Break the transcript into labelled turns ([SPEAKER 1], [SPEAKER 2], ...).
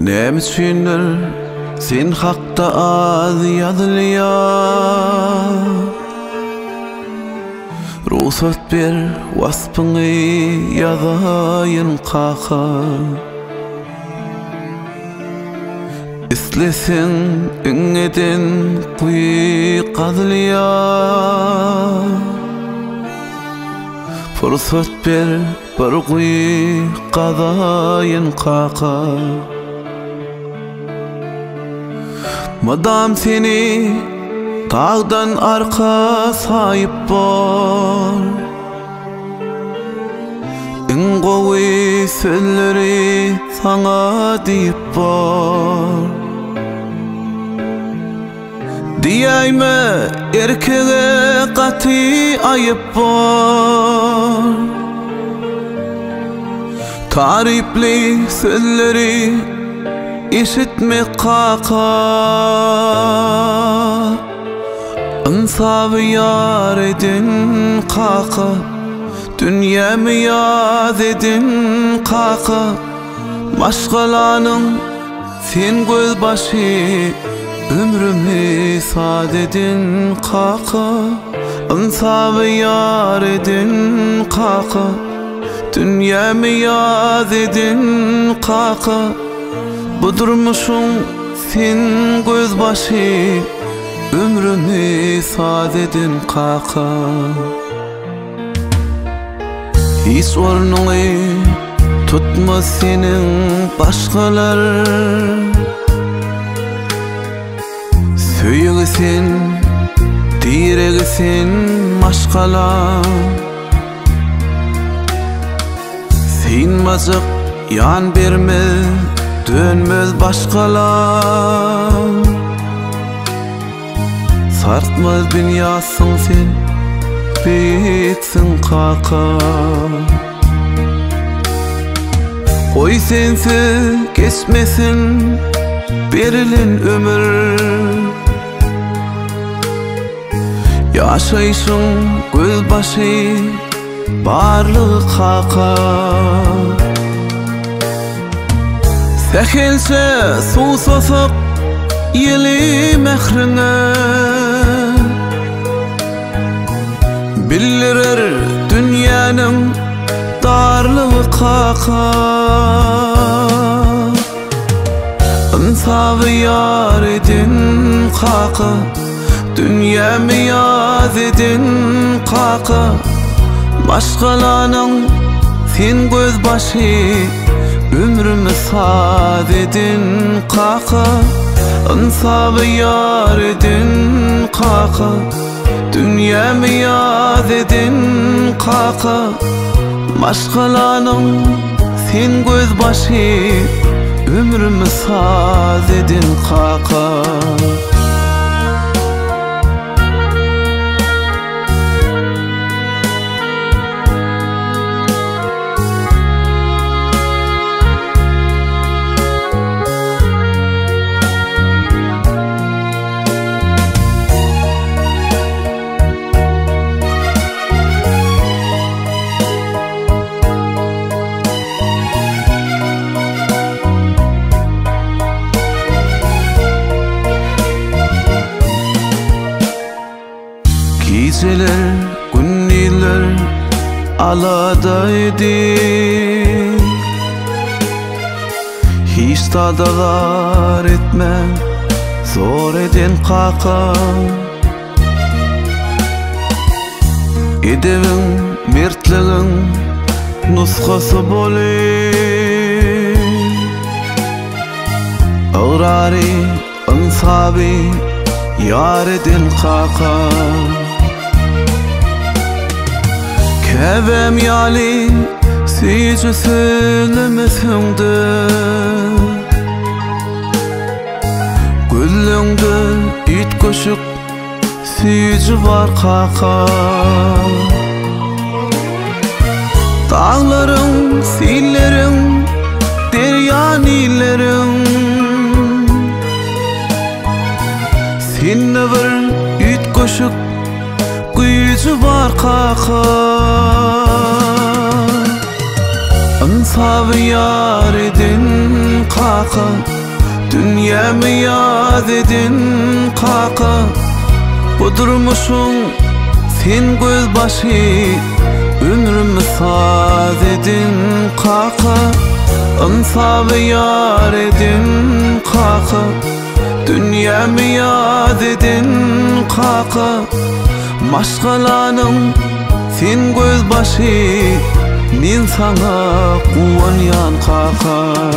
[SPEAKER 1] Nämişindir sen hakda az yazılýar. Ruhsat ber wasfyny ýazaýyn kaka. İslesin öňeden kuý gazylýar. Fursat ber bir kuý gazaýyn kaka. Madam seni tağdan arka sayıp bol. En gowy sözleri sana diýip bol. Diýäýme erkege gaty aýyp bol. Taripli sözleri işitme kaka. Insabı yar edin kaka. Dünyamı yad edin kaka. Başkalarının sen göz başı ömrümü sad edin kaka. Insabı yar edin kaka. Dünyamı yad edin kaka. Bu durmuşun sen göz başı ömrümü sad edin kaka. Hiç ornuny tutma senin başkalar. Söylesin, diresin maşkalar. Sen mazık yan berme, dönmez başkalar. Sartmaz dünyasın sen, bitsin kaka. Koy sensiz geçmesin berilen ömür. Yaşayışın göz başı barlığı kaka. Sehelse su sosup yeli mehrine. Bildirir dünyanın darlığı kaka. İnsafı yar edin kaka. Dünyamı yad edin kaka. Başkalarının sen göz başı ömrümü sad edin kaka. İnsafı yar edin kaka. Dünyamı yad edin kaka. Başkalarının sen göz başı ömrümü sad edin kaka. Geceler, günler aladaydı. Hiç tadalar etme, zor edin kaka. Edevin, mertliğin nuskası bolir. Ağrari, insabı yar edin kaka. Kevem yali seyirci söylemesinde. Gülüngde it koşup seyirci var kaka. Dağların, sillerin, derya nillerin. Sinne bir it koşup gücü var kaka. İnsafı yar edin kaka. Dünyamı yad edin kaka, bu durmuşun sen göz başı, ömrümü sad edin kaka. Ansabı yar edin kaka, dünyamı yad edin kaka. Maşgalanım sen göz başı, men sana kuvanyan kaka.